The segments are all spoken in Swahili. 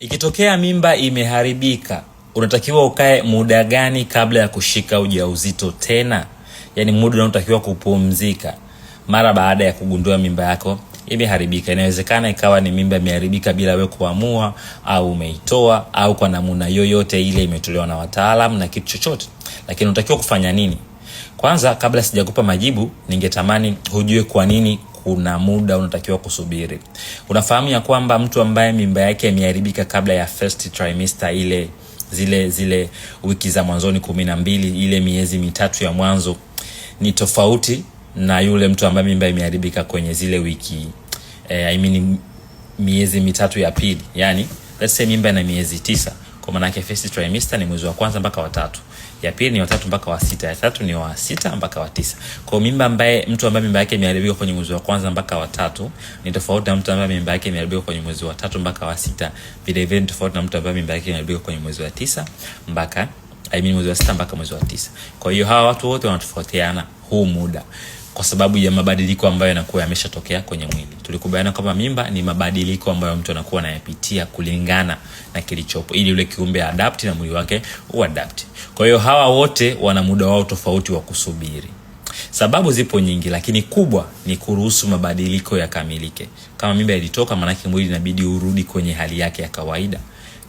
Ikitokea mimba imeharibika, unatakiwa ukae muda gani kabla ya kushika ujauzito tena? Yaani muda unatakiwa kupumzika mara baada ya kugundua mimba yako imeharibika. Inawezekana ikawa ni mimba imeharibika bila wewe kuamua, au umeitoa, au kwa namna yoyote ile imetolewa na wataalamu na kitu chochote. Lakini unatakiwa kufanya nini? Kwanza, kabla sijakupa majibu, ningetamani hujue kwa nini kuna muda unatakiwa kusubiri. Unafahamu ya kwamba mtu ambaye mimba yake imeharibika kabla ya first trimester, ile zile wiki za mwanzoni 12, ile miezi mitatu ya mwanzo, ni tofauti na yule mtu ambaye mimba imeharibika kwenye zile wiki miezi mitatu ya pili. Yani let's say mimba ina miezi 9, kwa maana yake first trimester ni mwezi wa kwanza mpaka wa 3, ya pili ni wa 3 mpaka wa 6, ya 3 ni wa 6 mpaka wa 9. Kwa mtu ambaye mimba yake imeharibika kwenye mwezi wa kwanza mpaka wa 3 ni tofauti na mtu ambaye mimba yake imeharibika kwenye mwezi wa 3 mpaka wa 6. Vile vile ni tofauti na mtu ambaye mimba yake imeharibika kwenye mwezi wa 9 mpaka mwezi wa 6 mpaka mwezi wa 9. Kwa hiyo hawa watu wote wanatofautiana huu muda kwa sababu ya mabadiliko ambayo yanakuwa yameshatokea kwenye mwili. Tulikubaliana kwamba mimba ni mabadiliko ambayo mtu anakuwa anayapitia kulingana na kilichopo, ili yule kiumbe adapt na mwili wake uadapt. Kwa hiyo hawa wote wana muda wao tofauti wa kusubiri. Sababu zipo nyingi, lakini kubwa ni kuruhusu mabadiliko yakamilike. Kama mimba ilitoka, maana yake mwili inabidi urudi kwenye hali yake ya kawaida,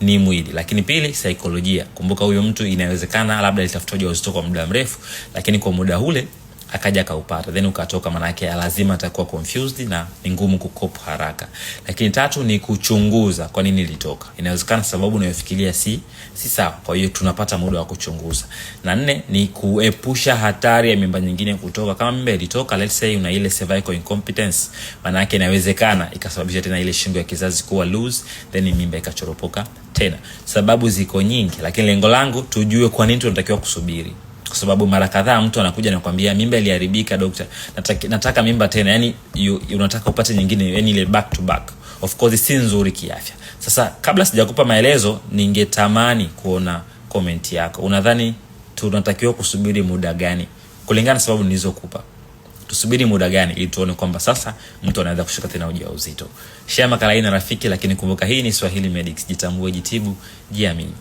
ni mwili. Lakini pili, saikolojia. Kumbuka huyo mtu inawezekana labda alitafuta ujauzito kwa muda mrefu, lakini kwa muda ule akaja kaupata, then ukatoka, maana yake lazima atakuwa confused na ni ngumu kukopa haraka. Lakini tatu ni kuchunguza kwa nini ilitoka. Inawezekana sababu unayofikiria si sawa, kwa hiyo tunapata muda wa kuchunguza. Na 4 ni kuepusha hatari ya mimba nyingine kutoka. Kama mimba ilitoka, let's say una ile cervical incompetence, maana yake inawezekana ikasababisha tena ile shingo ya kizazi kuwa loose, then mimba ikachoropoka tena. Sababu ziko nyingi, lakini lengo langu tujue kwa nini tunatakiwa kusubiri. Kwa sababu mara kadhaa mtu anakuja na kuambia mimba iliharibika daktari, nataka mimba tena. Yani unataka upate nyingine, yani ile back to back. Of course si nzuri kiafya. Sasa kabla sijakupa maelezo, ningetamani kuona comment yako. Unadhani tunatakiwa kusubiri muda gani kulingana na sababu nilizokupa? Tusubiri muda gani ili tuone kwamba sasa mtu anaweza kushika tena ujauzito? Share makala hii na rafiki, lakini kumbuka hii ni Swahili Medics. Jitambue, jitibu, jiamini.